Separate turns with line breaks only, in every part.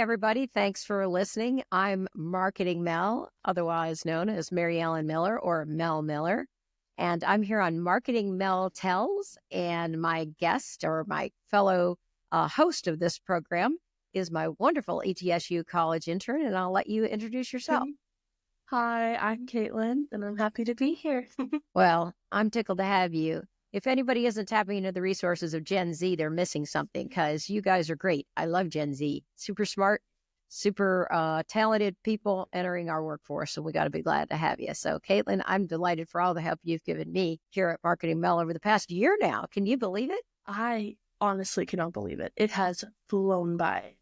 everybody. Thanks for listening. I'm MarketingMel, otherwise known as Mary Ellen Miller or Mel Miller. And I'm here on MarketingMel Tells. And my guest or my fellow host of this program is my wonderful ETSU college intern. And I'll let you introduce yourself.
Hi, I'm Kaitlin, and I'm happy to be here.
Well, I'm tickled to have you. If anybody isn't tapping into the resources of Gen Z, they're missing something because you guys are great. I love Gen Z. Super smart, super talented people entering our workforce. So we got to be glad to have you. So Kaitlin, I'm delighted for all the help you've given me here at MarketingMel over the past year now. Can you believe it?
I honestly cannot believe it. It has flown by.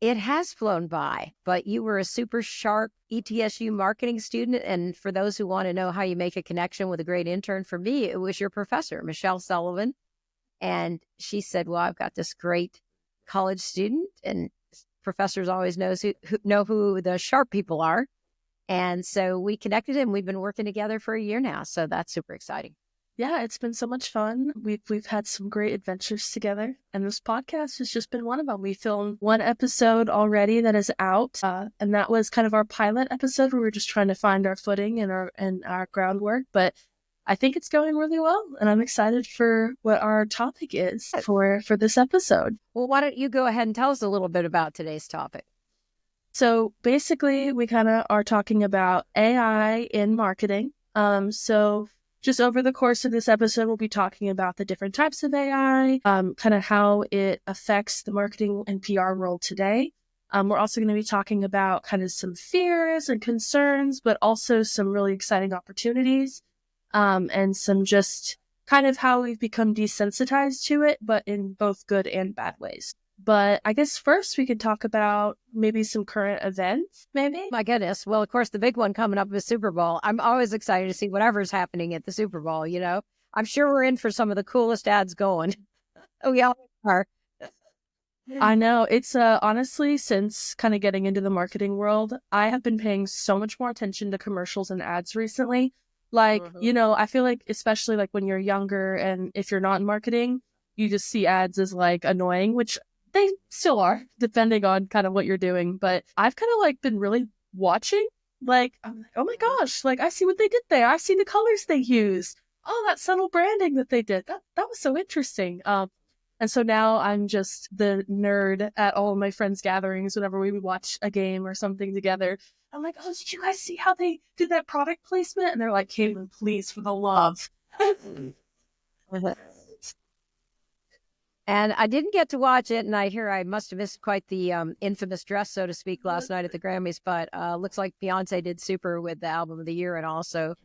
It has flown by, but you were a super sharp ETSU marketing student. And for those who want to know how you make a connection with a great intern, for me, it was your professor, Michelle Sullivan. And she said, well, I've got this great college student, and professors always know who the sharp people are. And so we connected and we've been working together for a year now. So that's super exciting.
Yeah, it's been so much fun. We've had some great adventures together, and this podcast has just been one of them. We filmed one episode already that is out, and that was kind of our pilot episode where we were just trying to find our footing and our groundwork. But I think it's going really well, and I'm excited for what our topic is for this episode.
Well, why don't you go ahead and tell us a little bit about today's topic?
So basically, we kind of are talking about AI in marketing. So just over the course of this episode, we'll be talking about the different types of AI, kind of how it affects the marketing and PR world today. We're also going to be talking about kind of some fears and concerns, but also some really exciting opportunities, and some just kind of how we've become desensitized to it, but in both good and bad ways. But I guess first we could talk about maybe some current events, maybe?
My goodness. Well, of course, the big one coming up is Super Bowl. I'm always excited to see whatever's happening at the Super Bowl, you know. I'm sure we're in for some of the coolest ads going. Oh, we all are.
I know. It's honestly, since kind of getting into the marketing world, I have been paying so much more attention to commercials and ads recently. Like, you know, I feel like especially like when you're younger and if you're not in marketing, you just see ads as like annoying, which they still are, depending on kind of what you're doing. But I've kind of like been really watching, like, I'm like, oh my gosh, like I see what they did there. I see the colors they used. Oh, that subtle branding that they did. That was so interesting. And so now I'm just the nerd at all of my friends' gatherings whenever we would watch a game or something together. I'm like, oh, did you guys see how they did that product placement? And they're like, Kaitlin, please, for the love.
And I didn't get to watch it, and I hear I must have missed quite the infamous dress, so to speak, last night at the Grammys. But looks like Beyonce did super with the album of the year, and also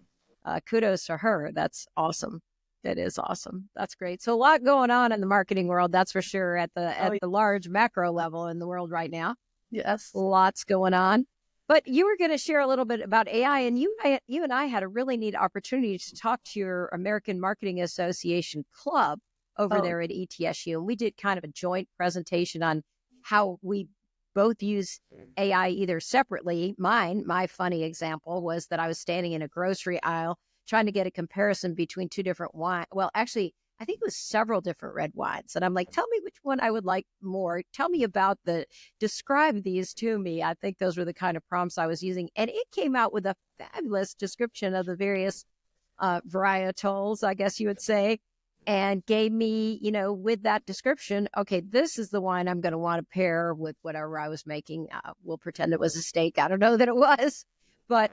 kudos to her. That's awesome. That is awesome. That's great. So a lot going on in the marketing world, that's for sure, at the large macro level in the world right now.
Yes,
lots going on. But you were going to share a little bit about AI, and you and I had a really neat opportunity to talk to your American Marketing Association club over there at ETSU. And we did kind of a joint presentation on how we both use AI either separately. My funny example was that I was standing in a grocery aisle trying to get a comparison between two different wines. Well, actually, I think it was several different red wines. And I'm like, tell me which one I would like more. Tell me describe these to me. I think those were the kind of prompts I was using. And it came out with a fabulous description of the various varietals, I guess you would say, and gave me, you know, with that description, okay, this is the wine I'm going to want to pair with whatever I was making. We'll pretend it was a steak. I don't know that it was, but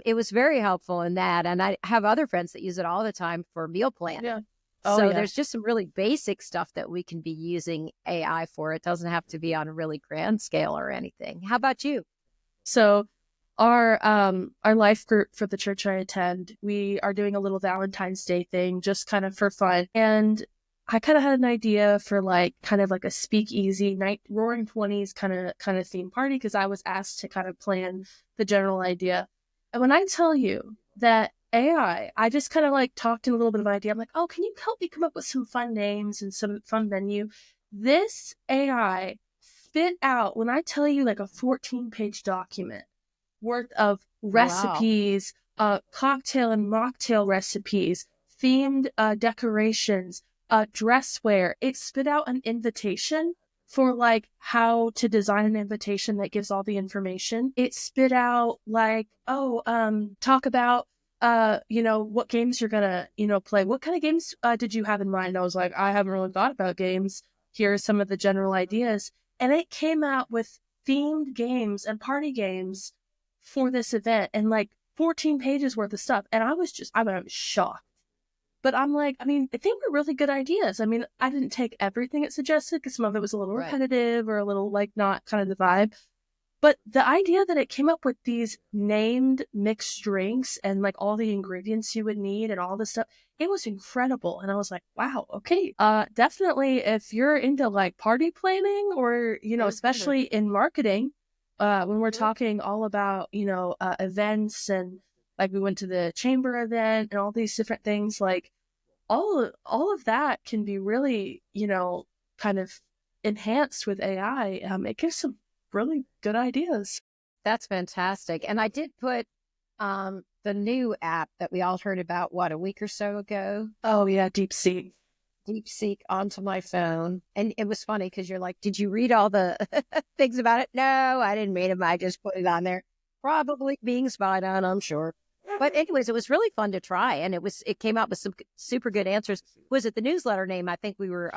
it was very helpful in that. And I have other friends that use it all the time for meal planning.
Yeah.
There's just some really basic stuff that we can be using AI for. It doesn't have to be on a really grand scale or anything. How about you?
So our life group for the church I attend, we are doing a little Valentine's Day thing just kind of for fun. And I kind of had an idea for like kind of like a speakeasy night roaring 20s kind of theme party, because I was asked to kind of plan the general idea. And when I tell you that AI, I just kind of like talked in a little bit of an idea. I'm like, oh, can you help me come up with some fun names and some fun venue? This AI spit out, when I tell you, like a 14-page document worth of recipes, cocktail and mocktail recipes, themed decorations, dress wear. It spit out an invitation for like how to design an invitation that gives all the information. It spit out like, talk about, what games you're gonna, play. What kind of games did you have in mind? I was like, I haven't really thought about games. Here are some of the general ideas. And it came out with themed games and party games for this event and like 14 pages worth of stuff. And I was shocked. But I'm like, I mean, they were really good ideas. I mean, I didn't take everything it suggested because some of it was a little repetitive or a little like not kind of the vibe. But the idea that it came up with these named mixed drinks and like all the ingredients you would need and all this stuff, it was incredible. And I was like, wow, okay. Definitely if you're into like party planning or, especially in marketing, when we're talking all about, events and like we went to the chamber event and all these different things, like all of that can be really, kind of enhanced with AI. It gives some really good ideas.
That's fantastic. And I did put the new app that we all heard about, a week or so ago?
Oh, yeah, DeepSeek
onto my phone. And it was funny because you're like, did you read all the things about it? No, I didn't read them. I just put it on there. Probably being spied on, I'm sure. But anyways, it was really fun to try. And it came out with some super good answers. Was it the newsletter name? I think we were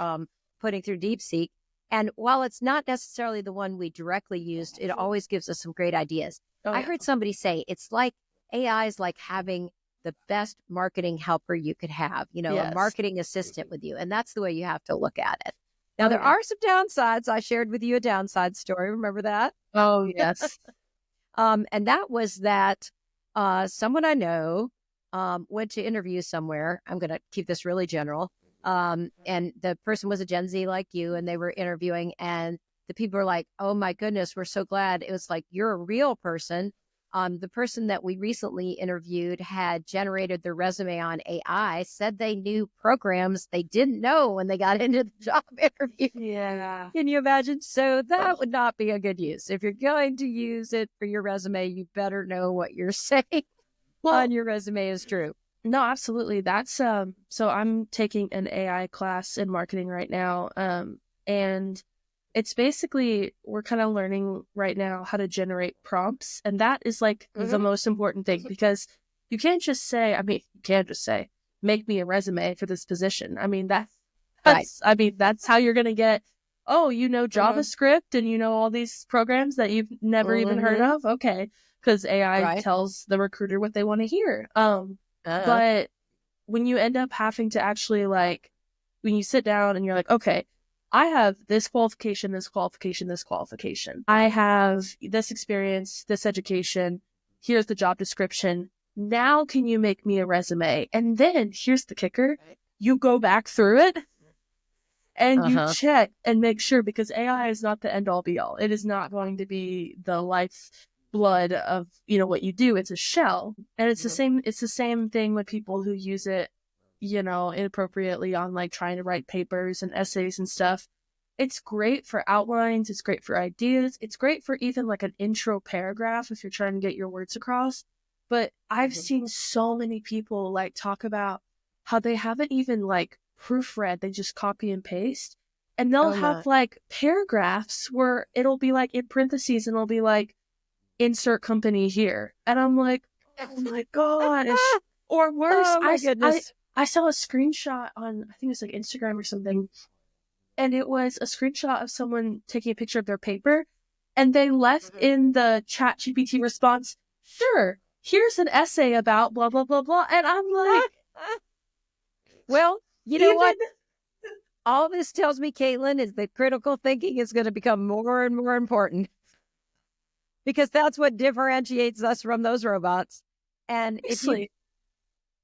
putting through DeepSeek. And while it's not necessarily the one we directly used, it always gives us some great ideas. Oh, yeah. I heard somebody say it's like AI is like having the best marketing helper you could have, a marketing assistant with you. And that's the way you have to look at it. Now, there are some downsides. I shared with you a downside story. Remember that?
Oh, yes.
And that was that someone I know went to interview somewhere. I'm going to keep this really general. And the person was a Gen Z like you, and they were interviewing, and the people were like, oh my goodness, we're so glad. It was like, you're a real person. The person that we recently interviewed had generated their resume on AI, said they knew programs they didn't know when they got into the job interview.
Yeah.
Can you imagine? So that would not be a good use. If you're going to use it for your resume, you better know what you're saying on your resume is true.
No, absolutely. That's so I'm taking an AI class in marketing right now. And it's basically we're kind of learning right now how to generate prompts. And that is like the most important thing because you can't just say, make me a resume for this position. I mean, that's how you're gonna get, JavaScript and all these programs that you've never even heard of. Okay. Because AI tells the recruiter what they want to hear. But when you end up having to actually when you sit down and you're like, okay, I have this qualification, this qualification, this qualification. I have this experience, this education. Here's the job description. Now can you make me a resume? And then here's the kicker. You go back through it and you check and make sure because AI is not the end all be all. It is not going to be the life blood of what you do. It's a shell, and it's the same thing with people who use it inappropriately on trying to write papers and essays and stuff. It's great for outlines, it's great for ideas, it's great for even an intro paragraph if you're trying to get your words across. But I've seen so many people talk about how they haven't even proofread, they just copy and paste, and they'll have paragraphs where it'll be in parentheses and it'll be insert company here. And I'm like, oh my gosh. Or worse, I saw a screenshot on, I think it was Instagram or something. And it was a screenshot of someone taking a picture of their paper. And they left in the chat GPT response, sure, here's an essay about blah, blah, blah, blah. And I'm like,
well, you know what? All this tells me, Kaitlin, is that critical thinking is going to become more and more important. Because that's what differentiates us from those robots. And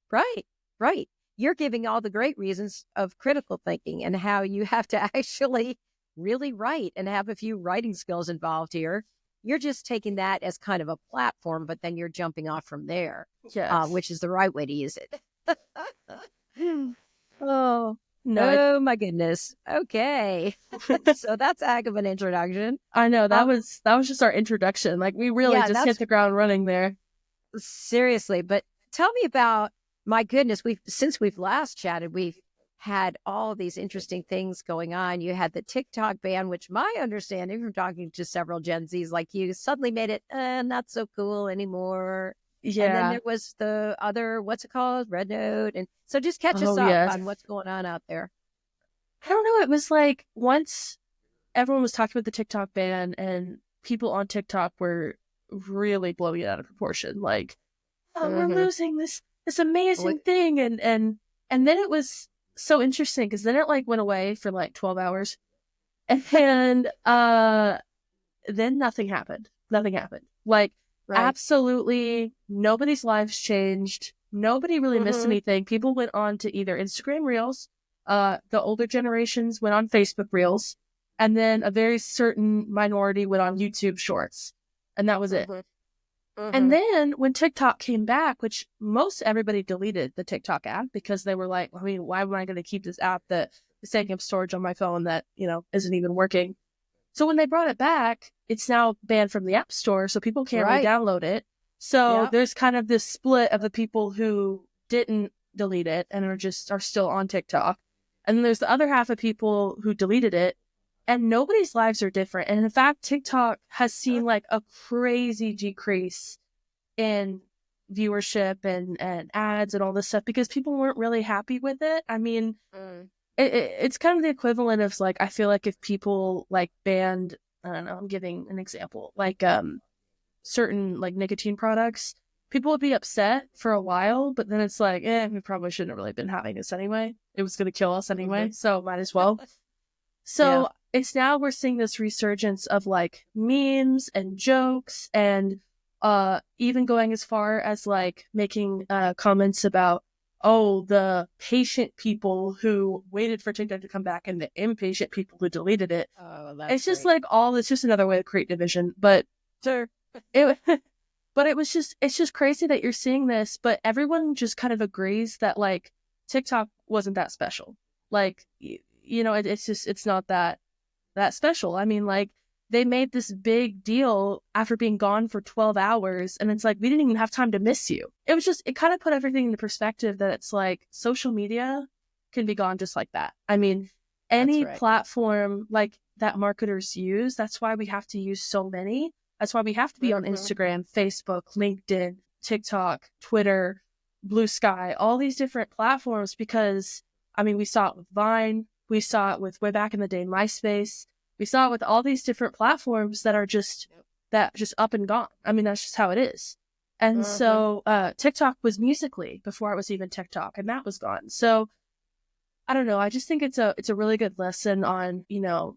right. You're giving all the great reasons of critical thinking and how you have to actually really write and have a few writing skills involved here. You're just taking that as kind of a platform, but then you're jumping off from there, which is the right way to use it. Oh my goodness. Okay. So that's a heck of an introduction.
I know that was just our introduction. We really just hit the ground running there.
Seriously. But tell me about, my goodness, since we've last chatted, we've had all these interesting things going on. You had the TikTok ban, which my understanding from talking to several Gen Zs like you suddenly made it not so cool anymore. And then
Yeah.
there was the other, what's it called? Red Note. And so just catch us
Oh,
up
yes.
on what's going on out there.
I don't know. It was like once everyone was talking about the TikTok ban and people on TikTok were really blowing it out of proportion. Like, oh, we're losing this amazing thing. And then it was so interesting because then it like went away for like 12 hours. And then nothing happened. Nothing happened. Like, absolutely nobody's lives changed. Nobody really missed anything. People went on to either Instagram Reels, the older generations went on Facebook Reels, and then a very certain minority went on YouTube Shorts. And that was it. And then when TikTok came back, which most everybody deleted the TikTok app because they were like, I mean, why am I going to keep this app that is taking up storage on my phone that, you know, isn't even working? So when they brought it back, it's now banned from the App Store, so people can't re-download it. So there's kind of this split of the people who didn't delete it and are still on TikTok. And then there's the other half of people who deleted it, and nobody's lives are different. And in fact, TikTok has seen like a crazy decrease in viewership and ads and all this stuff because people weren't really happy with it. I mean, it's kind of the equivalent of like, I feel like if people like banned, I don't know, I'm giving an example, like certain like nicotine products, people would be upset for a while, but then it's like, we probably shouldn't have really been having this anyway. It was going to kill us anyway, so might as well. So it's now we're seeing this resurgence of like memes and jokes and even going as far as like making comments about, oh, the patient people who waited for TikTok to come back and the impatient people who deleted it.
Oh, that's
it's just like it's just another way to create division. But it's just crazy that you're seeing this, but everyone just kind of agrees that like TikTok wasn't that special. Like, you know, it's not that special. I mean, like, they made this big deal after being gone for 12 hours. And it's like, we didn't even have time to miss you. It kind of put everything into perspective that it's like social media can be gone just like that. I mean, any platform like that marketers use, that's why we have to use so many. That's why we have to be on Instagram, Facebook, LinkedIn, TikTok, Twitter, Blue Sky, all these different platforms, because I mean, we saw it with Vine. We saw it with way back in the day, MySpace. We saw it with all these different platforms that are just up and gone. I mean, that's just how it is. And so TikTok was Musical.ly before it was even TikTok, and that was gone. So I don't know. I just think it's a really good lesson on, you know,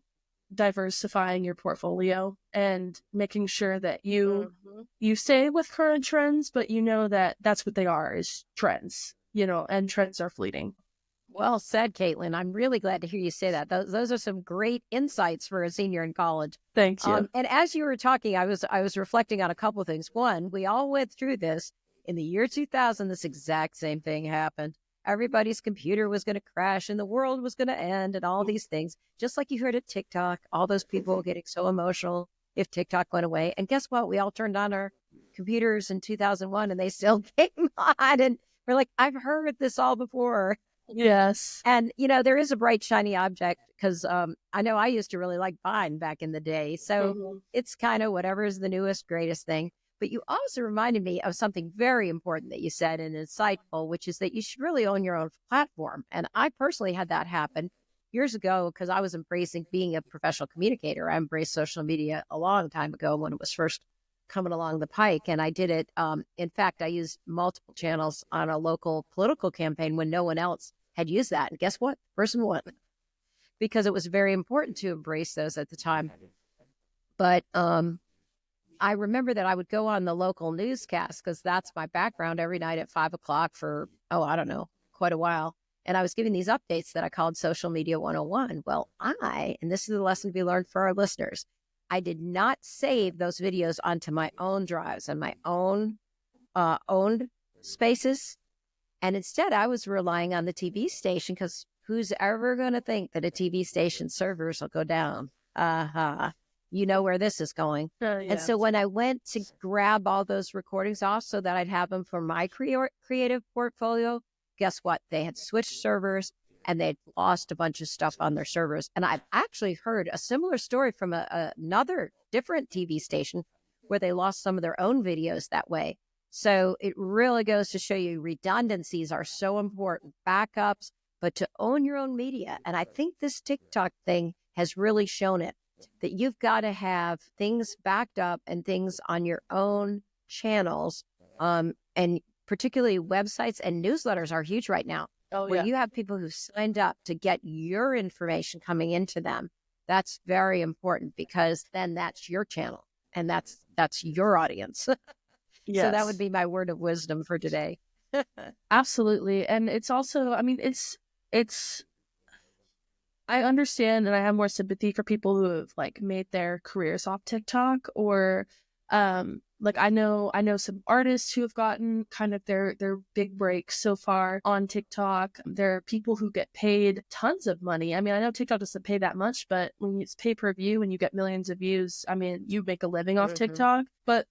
diversifying your portfolio and making sure that you stay with current trends, but you know that that's what they are, is trends, you know, and trends are fleeting.
Well said, Kaitlin. I'm really glad to hear you say that. Those are some great insights for a senior in college.
Thank you.
And as you were talking, I was reflecting on a couple of things. One, we all went through this in the year 2000. This exact same thing happened. Everybody's computer was going to crash and the world was going to end and all these things. Just like you heard at TikTok, all those people getting so emotional if TikTok went away. And guess what? We all turned on our computers in 2001 and they still came on. And we're like, I've heard this all before.
Yes.
And, you know, there is a bright, shiny object because I know I used to really like Vine back in the day. So it's kind of whatever is the newest, greatest thing. But you also reminded me of something very important that you said and insightful, which is that you should really own your own platform. And I personally had that happen years ago because I was embracing being a professional communicator. I embraced social media a long time ago when it was first coming along the pike. And I did it. In fact, I used multiple channels on a local political campaign when no one else had used that. And guess what? Person won, because it was very important to embrace those at the time. But I remember that I would go on the local newscast because that's my background every night at 5 o'clock for, I don't know, quite a while. And I was giving these updates that I called Social Media 101. Well, and this is the lesson we learned for our listeners, I did not save those videos onto my own drives and my own owned spaces. And instead, I was relying on the TV station because who's ever going to think that a TV station servers will go down? You know where this is going.
Yes.
And so when I went to grab all those recordings off so that I'd have them for my creative portfolio, guess what? They had switched servers and they'd lost a bunch of stuff on their servers. And I've actually heard a similar story from another different TV station where they lost some of their own videos that way. So it really goes to show you redundancies are so important, backups, but to own your own media. And I think this TikTok thing has really shown it, that you've got to have things backed up and things on your own channels. And particularly websites and newsletters are huge right now, where you have people who signed up to get your information coming into them. That's very important, because then that's your channel and that's your audience.
Yes.
So that would be my word of wisdom for today.
Absolutely. And it's also, I mean, it's, I understand and I have more sympathy for people who have like made their careers off TikTok, or like I know some artists who have gotten kind of their big breaks so far on TikTok. There are people who get paid tons of money. I mean, I know TikTok doesn't pay that much, but when it's pay per view and you get millions of views, I mean, you make a living off TikTok. But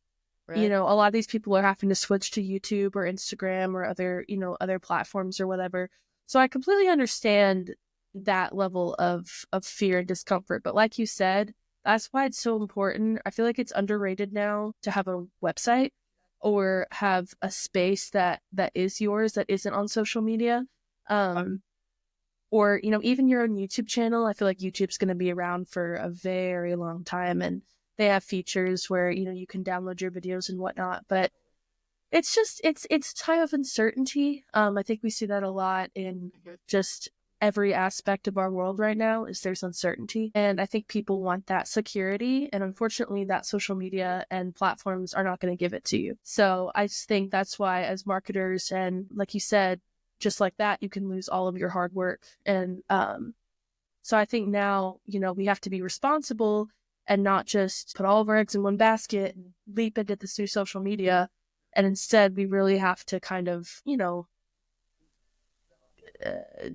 you know, a lot of these people are having to switch to YouTube or Instagram or other platforms or whatever. So I completely understand that level of fear and discomfort. But like you said, that's why it's so important. I feel like it's underrated now to have a website or have a space that is yours, that isn't on social media. Or, you know, even your own YouTube channel. I feel like YouTube's going to be around for a very long time, and they have features where, you know, you can download your videos and whatnot. But it's just, it's a time of uncertainty. I think we see that a lot in just every aspect of our world right now, is there's uncertainty. And I think people want that security. And unfortunately, that social media and platforms are not going to give it to you. So I just think that's why, as marketers, and like you said, just like that, you can lose all of your hard work. And so I think now, you know, we have to be responsible and not just put all of our eggs in one basket and leap into this new social media. And instead, we really have to kind of, you know,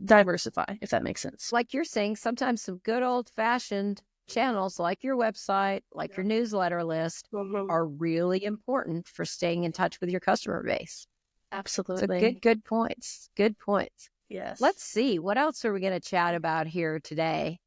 diversify, if that makes sense.
Like you're saying, sometimes some good old-fashioned channels like your website, like your newsletter list, are really important for staying in touch with your customer base.
Absolutely.
So good points. Good points.
Yes.
Let's see. What else are we going to chat about here today?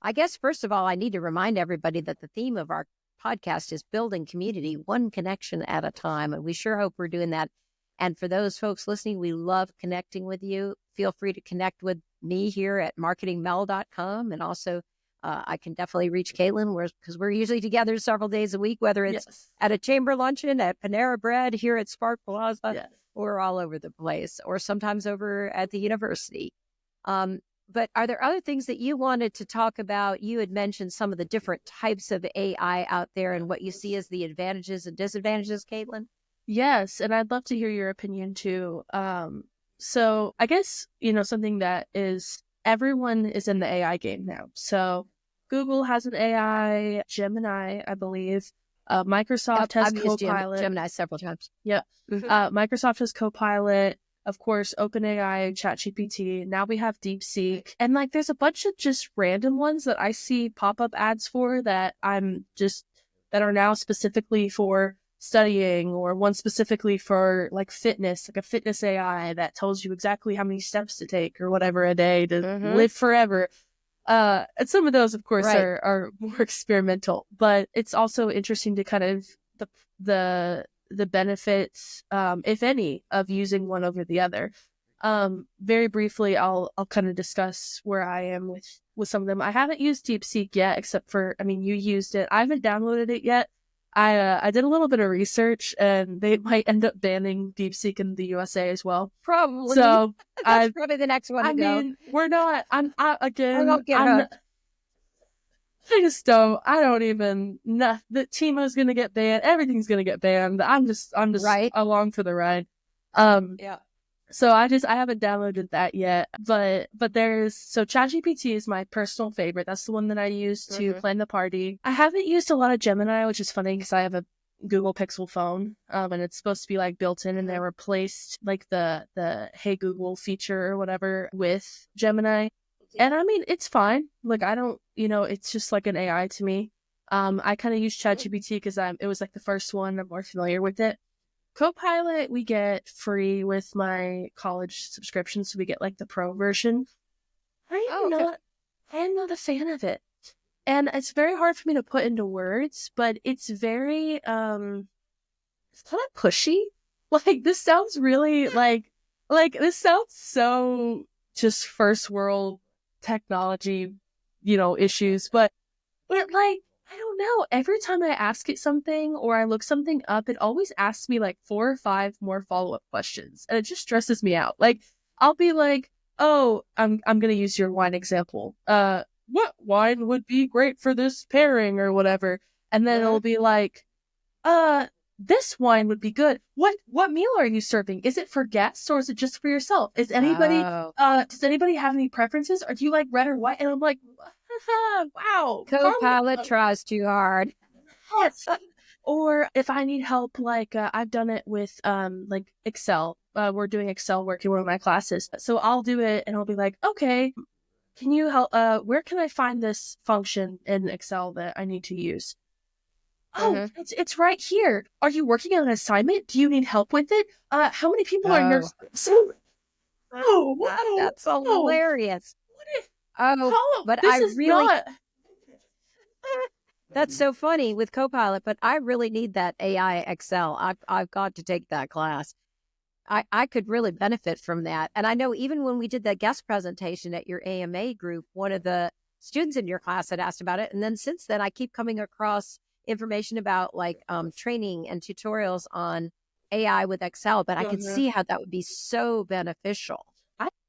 I guess, first of all, I need to remind everybody that the theme of our podcast is building community, one connection at a time. And we sure hope we're doing that. And for those folks listening, we love connecting with you. Feel free to connect with me here at MarketingMel.com. And also, I can definitely reach Kaitlin, because we're usually together several days a week, whether it's at a chamber luncheon, at Panera Bread, here at Spark Plaza, or all over the place, or sometimes over at the university. But are there other things that you wanted to talk about? You had mentioned some of the different types of AI out there and what you see as the advantages and disadvantages, Kaitlin.
Yes, and I'd love to hear your opinion too. So I guess, you know, something that is, everyone is in the AI game now. So Google has an AI, Gemini, I believe. Microsoft has Copilot.
Gemini several times.
Yeah. Microsoft has Copilot. Of course, OpenAI, ChatGPT. Now we have DeepSeek. And like, there's a bunch of just random ones that I see pop-up ads for that that are now specifically for studying, or one specifically for like fitness, like a fitness AI that tells you exactly how many steps to take or whatever a day to live forever. And some of those, of course, are more experimental, but it's also interesting to kind of the benefits, if any, of using one over the other. Very briefly, I'll kind of discuss where I am with some of them. I haven't used DeepSeek yet, except for, I mean, you used it. I haven't downloaded it yet. I did a little bit of research, and they might end up banning DeepSeek in the USA as well.
Probably.
So
that's probably the next one to go.
I mean, we're not. I don't even know that Timo's gonna get banned. Everything's gonna get banned. I'm just along for the ride. So I haven't downloaded that yet, but so ChatGPT is my personal favorite. That's the one that I use to plan the party. I haven't used a lot of Gemini, which is funny because I have a Google Pixel phone, and it's supposed to be like built in, and they replaced like the Hey Google feature or whatever with Gemini. And I mean, it's fine. Like, I don't, you know, it's just like an AI to me. I kind of use ChatGPT because it was like the first one. I'm more familiar with it. Copilot we get free with my college subscription, so we get like the pro version.
Oh, okay.
I am not a fan of it. And it's very hard for me to put into words, but it's very, it's kind of pushy. Like, this sounds really this sounds so just first world technology, issues, but I don't know. Every time I ask it something or I look something up, it always asks me like 4 or 5 more follow-up questions. And it just stresses me out. Like, I'll be like, oh, I'm gonna use your wine example. What wine would be great for this pairing or whatever? And then it'll be like, this wine would be good. What meal are you serving? Is it for guests or is it just for yourself? Does anybody have any preferences? Or do you like red or white? And I'm like, wow.
Copilot tries too hard.
Yes. Or if I need help, like I've done it with like Excel. We're doing Excel work in one of my classes. So I'll do it and I'll be like, okay, can you help where can I find this function in Excel that I need to use? Oh, it's right here. Are you working on an assignment? Do you need help with it? How many people are in your
That's hilarious. But
this
I
is
really
not
that's so funny with Copilot, but I really need that AI Excel. I've got to take that class. I could really benefit from that. And I know even when we did that guest presentation at your AMA group, one of the students in your class had asked about it. And then since then, I keep coming across information about like training and tutorials on AI with Excel, but I could see how that would be so beneficial.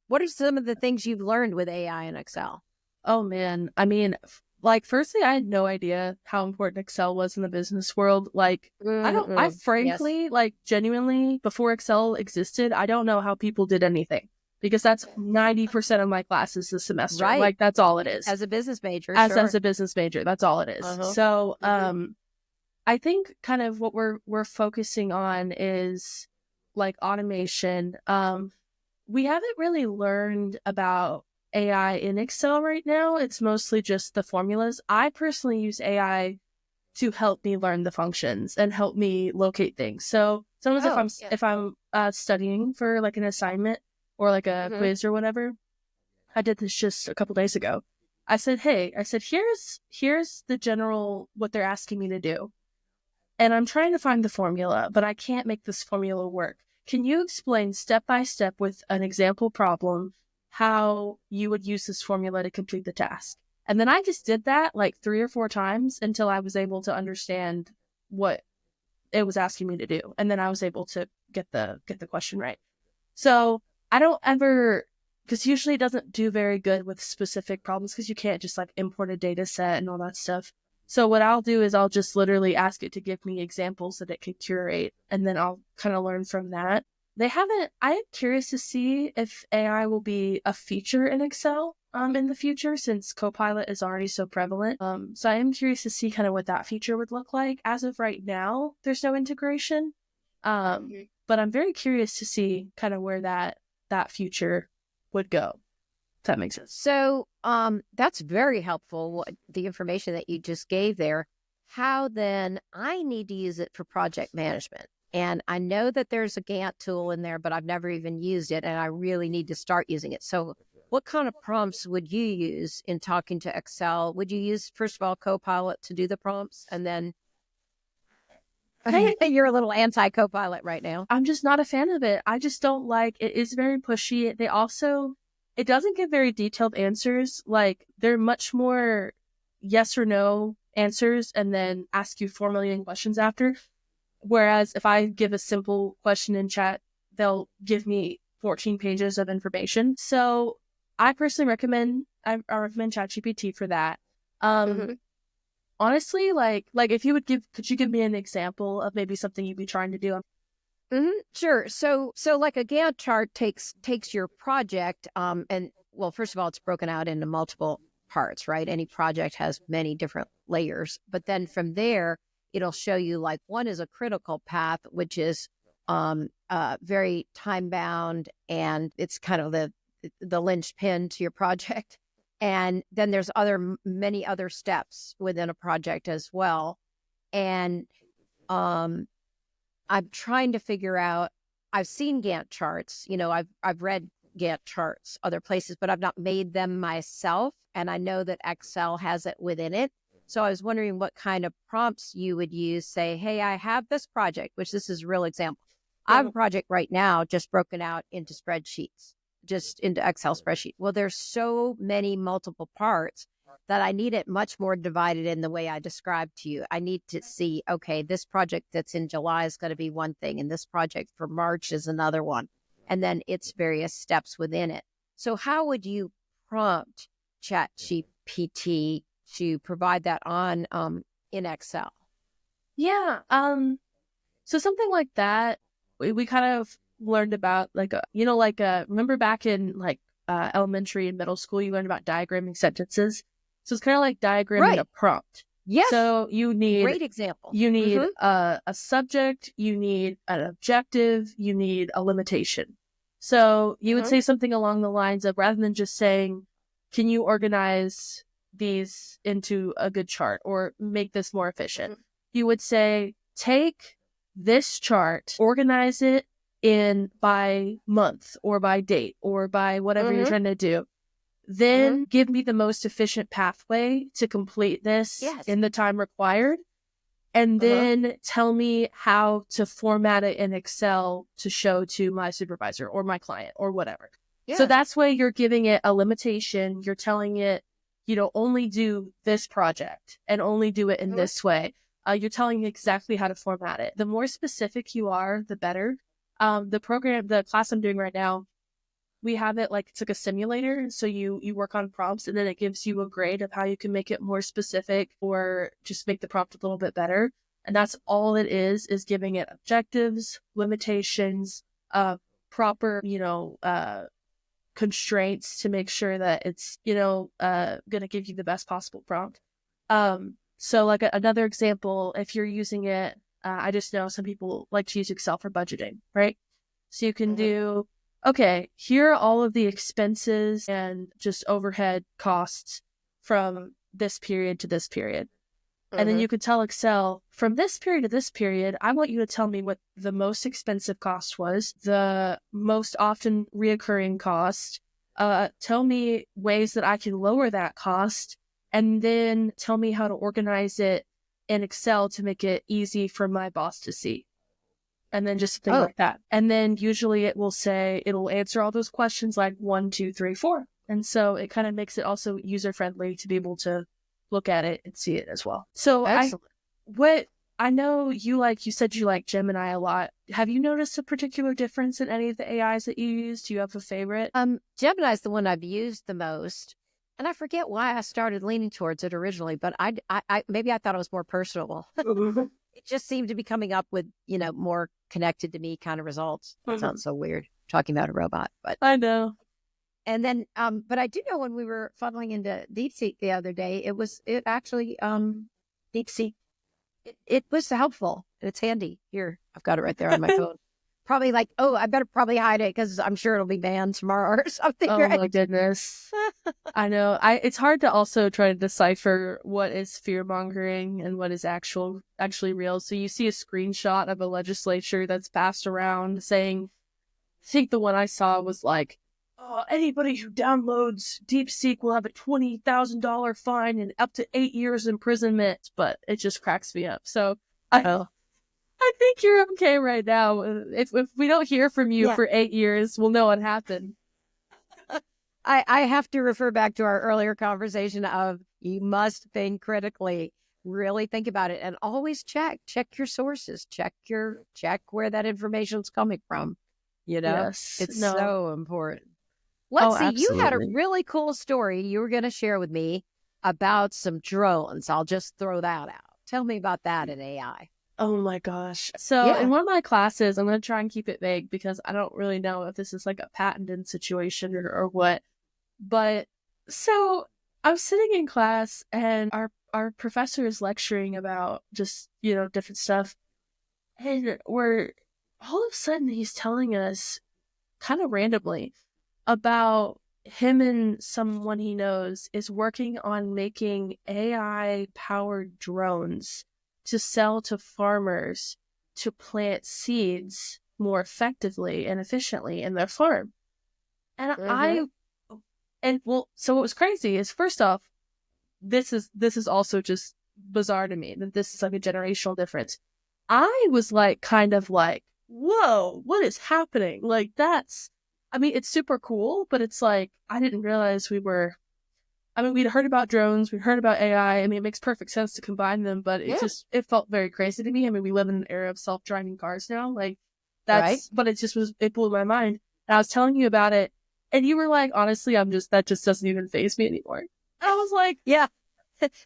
What are some of the things you've learned with AI and Excel?
Oh man. I mean, like firstly, I had no idea how important Excel was in the business world. Like I frankly, like genuinely, before Excel existed, I don't know how people did anything. Because that's 90% of my classes this semester.
Right.
Like that's all it is.
As a business major.
As a business major, that's all it is. So I think kind of what we're focusing on is like automation. We haven't really learned about AI in Excel right now. It's mostly just the formulas. I personally use AI to help me learn the functions and help me locate things. So sometimes if I'm studying for like an assignment or like a quiz or whatever, I did this just a couple days ago. I said, here's the general what they're asking me to do. And I'm trying to find the formula, but I can't make this formula work. Can you explain step by step with an example problem how you would use this formula to complete the task? And then I just did that like 3 or 4 times until I was able to understand what it was asking me to do. And then I was able to get the question right. So I don't ever, because usually it doesn't do very good with specific problems because you can't just like import a data set and all that stuff. So what I'll do is I'll just literally ask it to give me examples that it can curate, and then I'll kind of learn from that. I am curious to see if AI will be a feature in Excel in the future, since Copilot is already so prevalent. So I am curious to see kind of what that feature would look like. As of right now, there's no integration. But I'm very curious to see kind of where that future would go. If that makes sense.
So that's very helpful, the information that you just gave there. How then I need to use it for project management. And I know that there's a Gantt tool in there, but I've never even used it, and I really need to start using it. So what kind of prompts would you use in talking to Excel? Would you use, first of all, Copilot to do the prompts? And then you're a little anti-Copilot right now.
I'm just not a fan of it. I just don't like it. Is very pushy. It doesn't give very detailed answers. Like, they're much more yes or no answers and then ask you 4 million questions after. Whereas if I give a simple question in chat, they'll give me 14 pages of information. So I personally recommend ChatGPT for that. Honestly, like if you could you give me an example of maybe something you'd be trying to do?
Sure. So like a Gantt chart takes your project, and well, first of all, it's broken out into multiple parts, right? Any project has many different layers, but then from there, it'll show you like one is a critical path, which is very time bound, and it's kind of the linchpin to your project. And then there's many other steps within a project as well. And I'm trying to figure out, I've seen Gantt charts, I've read Gantt charts other places, but I've not made them myself. And I know that Excel has it within it. So I was wondering what kind of prompts you would use. Say, hey, I have this project, which this is a real example. I have a project right now just broken out into spreadsheets, just into Excel spreadsheet. Well, there's so many multiple parts that I need it much more divided in the way I described to you. I need to see, okay, this project that's in July is going to be one thing, and this project for March is another one, and then its various steps within it. So how would you prompt ChatGPT to provide that on in Excel?
Yeah. So something like that, we kind of learned about remember back in elementary and middle school, you learned about diagramming sentences. So it's kind of like diagramming a prompt.
Yes.
So you need
great example.
You need a subject, you need an objective, you need a limitation. So you would say something along the lines of, rather than just saying, can you organize these into a good chart or make this more efficient? You would say, take this chart, organize it by month or by date or by whatever you're trying to do. Then give me the most efficient pathway to complete this in the time required. And then tell me how to format it in Excel to show to my supervisor or my client or whatever. Yeah. So that's why you're giving it a limitation. You're telling it, only do this project and only do it in this way. You're telling it exactly how to format it. The more specific you are, the better. The class I'm doing right now, we have it like it's like a simulator. So you work on prompts and then it gives you a grade of how you can make it more specific or just make the prompt a little bit better. And that's all it is giving it objectives, limitations, proper, constraints to make sure that it's, going to give you the best possible prompt. So like another example, if you're using it, I just know some people like to use Excel for budgeting, right? So you can do, okay, here are all of the expenses and just overhead costs from this period to this period. And then you could tell Excel, from this period to this period, I want you to tell me what the most expensive cost was, the most often reoccurring cost. Tell me ways that I can lower that cost, and then tell me how to organize it in Excel to make it easy for my boss to see. And then just things like that. And then usually it'll answer all those questions like 1, 2, 3, 4. And so it kind of makes it also user-friendly to be able to look at it and see it as well. So I know you said you like Gemini a lot. Have you noticed a particular difference in any of the AIs that you use? Do you have a favorite?
Gemini is the one I've used the most. And I forget why I started leaning towards it originally, but I maybe I thought it was more personable. It just seemed to be coming up with, more connected to me kind of results. That sounds so weird talking about a robot, but
I know.
And then, but I do know when we were funneling into DeepSeek the other day, it actually, DeepSeek, it was helpful and it's handy. Here, I've got it right there on my phone. Probably I better probably hide it because I'm sure it'll be banned tomorrow or something.
Oh my goodness. I know. It's hard to also try to decipher what is fear mongering and what is actually real. So you see a screenshot of a legislature that's passed around saying, I think the one I saw was like, anybody who downloads DeepSeek will have a $20,000 fine and up to 8 years imprisonment. But it just cracks me up. So I think you're okay right now. If we don't hear from you for 8 years, we'll know what happened.
I have to refer back to our earlier conversation of you must think critically, really think about it, and always check your sources, check where that information's coming from. It's so important. Let's see.
Absolutely.
You had a really cool story you were going to share with me about some drones. I'll just throw that out. Tell me about that in AI.
Oh my gosh. So in one of my classes, I'm going to try and keep it vague because I don't really know if this is like a patented situation or what. But so I was sitting in class and our professor is lecturing about just, different stuff. And all of a sudden he's telling us kind of randomly about him and someone he knows is working on making AI-powered drones to sell to farmers to plant seeds more effectively and efficiently in their farm. And
Mm-hmm.
so what was crazy is, first off, this is also just bizarre to me that this is like a generational difference. I was like, kind of like, whoa, what is happening? Like, I mean, it's super cool, but it's like, I didn't realize we'd heard about drones, we'd heard about AI. I mean, it makes perfect sense to combine them, but
Yeah.
it felt very crazy to me. I mean, we live in an era of self-driving cars now. Like,
Right.
but it blew my mind. And I was telling you about it, and you were like, honestly, that just doesn't even faze me anymore. And I was like,
Yeah.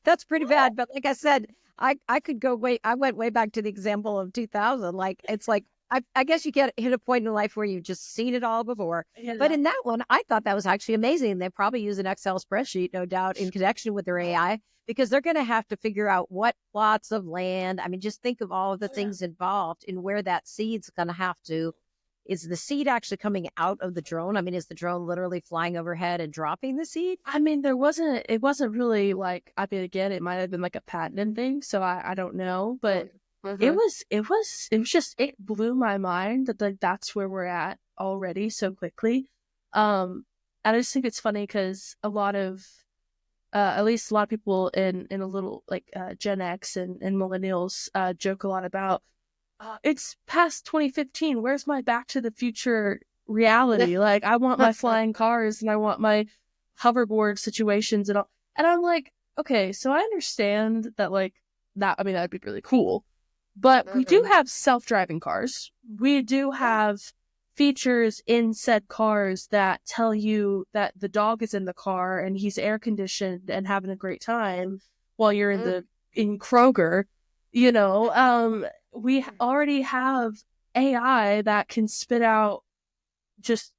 That's pretty
what?
bad. But like I said, I could go I went way back to the example of 2000. Like, it's like, I guess you get hit a point in life where you've just seen it all before. But
Yeah.
in that one, I thought that was actually amazing. They probably use an Excel spreadsheet, no doubt, in connection with their AI, because they're going to have to figure out what plots of land. I mean, just think of all of the
Oh, yeah.
things involved in where that seed's going to have to. Is the seed actually coming out of the drone? I mean, is the drone literally flying overhead and dropping the seed?
I mean, it wasn't really like, I mean, again, it might have been like a patented thing, so I don't know, but
Mm-hmm.
it was just, it blew my mind that like that's where we're at already so quickly. And I just think it's funny because a lot of, at least a lot of people in a little like Gen X and millennials joke a lot about, it's past 2015. Where's my Back to the Future reality? Like, I want my flying cars and I want my hoverboard situations and all. And I'm like, okay, so I understand that, like, I mean, that'd be really cool. But we do
Mm-hmm.
have self-driving cars. We do
Yeah.
have features in said cars that tell you that the dog is in the car and he's air conditioned and having a great time while you're in Kroger, you know. We already have AI that can spit out just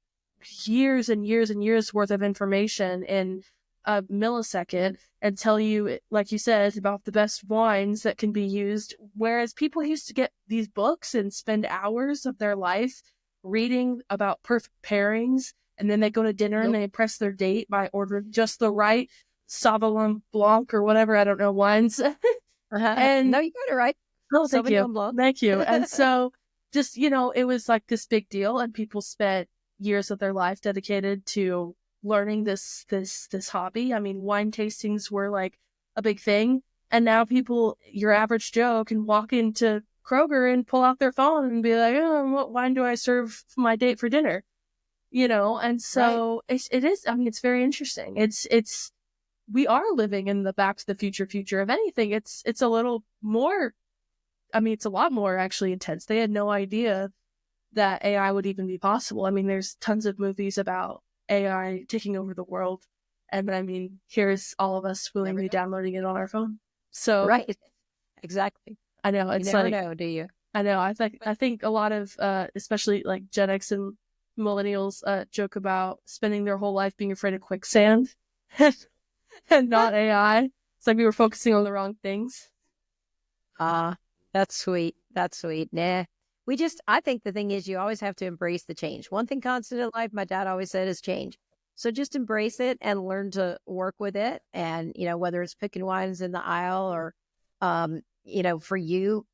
years and years and years worth of information in a millisecond and tell you, like you said, about the best wines that can be used. Whereas people used to get these books and spend hours of their life reading about perfect pairings, and then they go to dinner and
Nope.
they impress their date by ordering just the right Sauvignon Blanc or whatever, I don't know, wines.
No,
And
you got it right.
oh, thank you.
Sauvignon Blanc.
Thank you. And so just, it was like this big deal, and people spent years of their life dedicated to learning this hobby. I mean, wine tastings were like a big thing. And now your average Joe can walk into Kroger and pull out their phone and be like, oh, what wine do I serve my date for dinner? And
Right.
so it is, I mean, it's very interesting. We are living in the Back to the Future. If anything, it's a little more, I mean, it's a lot more actually intense. They had no idea that AI would even be possible. I mean, there's tons of movies about AI taking over the world. And I mean, here's all of us
Never
willingly
know.
downloading it on our phone. So
Right. Exactly.
I know
You
it's
never
like,
know, do you?
I know, I think a lot of, especially like Gen X and millennials, joke about spending their whole life being afraid of quicksand and not AI. It's like we were focusing on the wrong things.
Ah, that's sweet. That's sweet. Nah. I think the thing is, you always have to embrace the change. One thing constant in life, my dad always said, is change. So just embrace it and learn to work with it. And, whether it's picking wines in the aisle or, for you,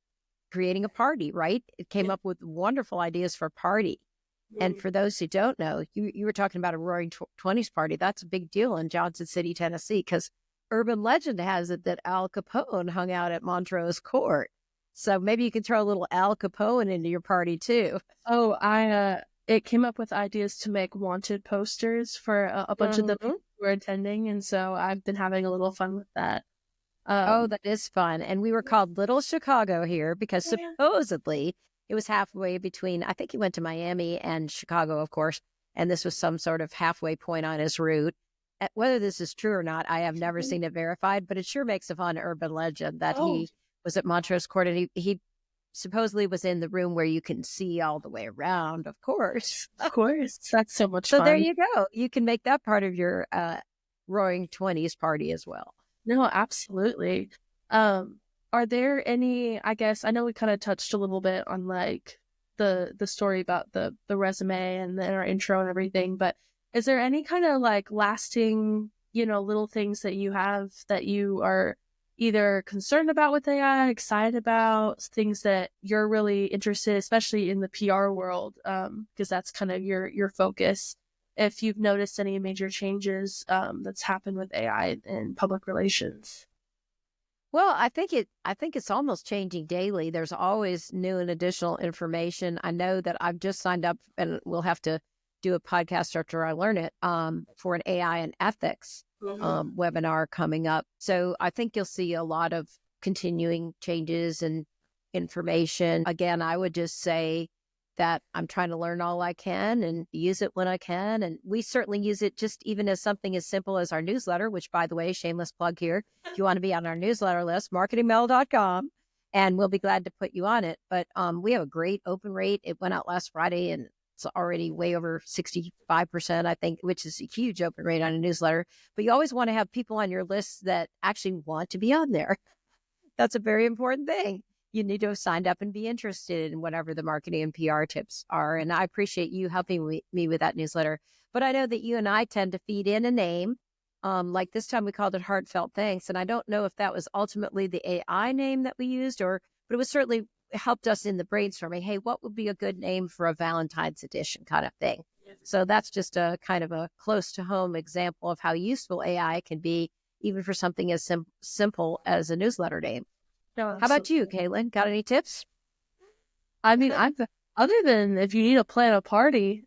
creating a party, right? It came
Yeah.
up with wonderful ideas for a party. And for those who don't know, you were talking about a Roaring Twenties party. That's a big deal in Johnson City, Tennessee, because urban legend has it that Al Capone hung out at Montrose Court. So maybe you can throw a little Al Capone into your party too.
Oh, it came up with ideas to make wanted posters for a bunch of the
Mhm.
people who are attending, and so I've been having a little fun with that.
Oh,
Um,
that is fun. And we were called Little Chicago here because
yeah.
supposedly it was halfway between, I think he went to Miami and Chicago, of course. And this was some sort of halfway point on his route. Whether this is true or not, I have never seen it verified, but it sure makes a fun urban legend that
Oh,
he was at Montrose Court and he supposedly was in the room where you can see all the way around, of course.
of course, that's so much
So there
fun.
you go. You can make that part of your Roaring Twenties party as well.
No, absolutely. Um, are there any, I guess, I know we kind of touched a little bit on like the story about the resume and then our intro and everything, but is there any kind of like lasting, little things that you have that you are either concerned about with AI, excited about, things that you're really interested, especially in the PR world, because that's kind of your focus. if you've noticed any major changes that's happened with AI in public relations.
Well, I think it's almost changing daily. There's always new and additional information. I know that I've just signed up, and we'll have to do a podcast after I learn it, for an AI and ethics webinar coming up. So I think you'll see a lot of continuing changes and information. Again, I would just say that I'm trying to learn all I can and use it when I can. And we certainly use it just even as something as simple as our newsletter, which, by the way, shameless plug here. If you want to be on our newsletter list, MarketingMel.com, and we'll be glad to put you on it. But we have a great open rate. It went out last Friday, and it's already way over 65%, I think, which is a huge open rate on a newsletter. But you always want to have people on your list that actually want to be on there. That's a very important thing. You need to have signed up and be interested in whatever the marketing and PR tips are. And I appreciate you helping me with that newsletter. But I know that you and I tend to feed in a name. Like this time we called it Heartfelt Thanks. And I don't know if that was ultimately the AI name that we used, but it was certainly helped us in the brainstorming. Hey, what would be a good name for a Valentine's edition kind of thing? So that's just a kind of a close to home example of how useful AI can be, even for something as simple as a newsletter name.
No,
how about you, Kaitlin? Got any tips?
I mean, other than if you need to plan a party,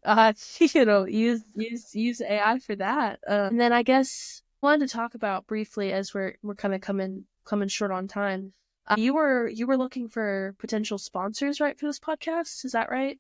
use AI for that. And then I guess I wanted to talk about briefly, as we're kind of coming short on time. You were looking for potential sponsors, right, for this podcast? Is that right?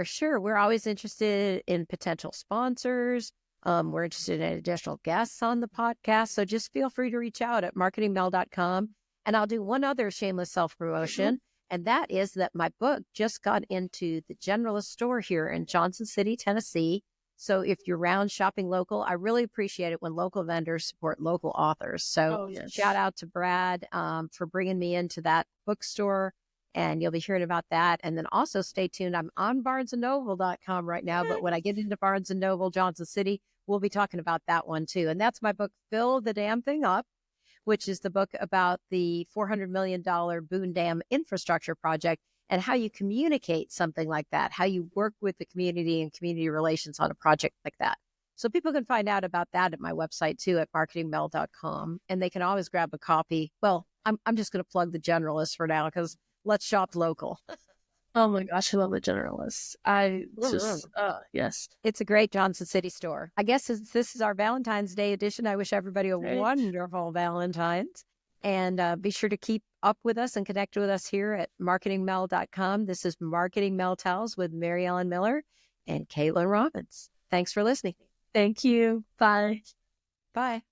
Sure. We're always interested in potential sponsors. We're interested in additional guests on the podcast. So just feel free to reach out at MarketingMel.com. And I'll do one other shameless self-promotion, and that is that my book just got into the generalist store here in Johnson City, Tennessee. So if you're around shopping local, I really appreciate it when local vendors support local authors. So shout out to Brad for bringing me into that bookstore, and you'll be hearing about that. And then also stay tuned. I'm on BarnesandNoble.com right now, but when I get into Barnes & Noble, Johnson City, we'll be talking about that one too. And that's my book, Fill the Damn Thing Up, which is the book about the $400 million Boone Dam infrastructure project and how you communicate something like that, how you work with the community and community relations on a project like that. So people can find out about that at my website too, at MarketingMel.com, and they can always grab a copy. Well, I'm just going to plug the generalist for now because let's shop local.
Oh my gosh, I love the generalist. Yes.
It's a great Johnson City store. I guess since this is our Valentine's Day edition, I wish everybody a wonderful Valentine's. And be sure to keep up with us and connect with us here at MarketingMel.com. This is Marketing Mel Tells with Mary Ellen Miller and Kaitlin Robbins. Thanks for listening.
Thank you. Bye.
Bye.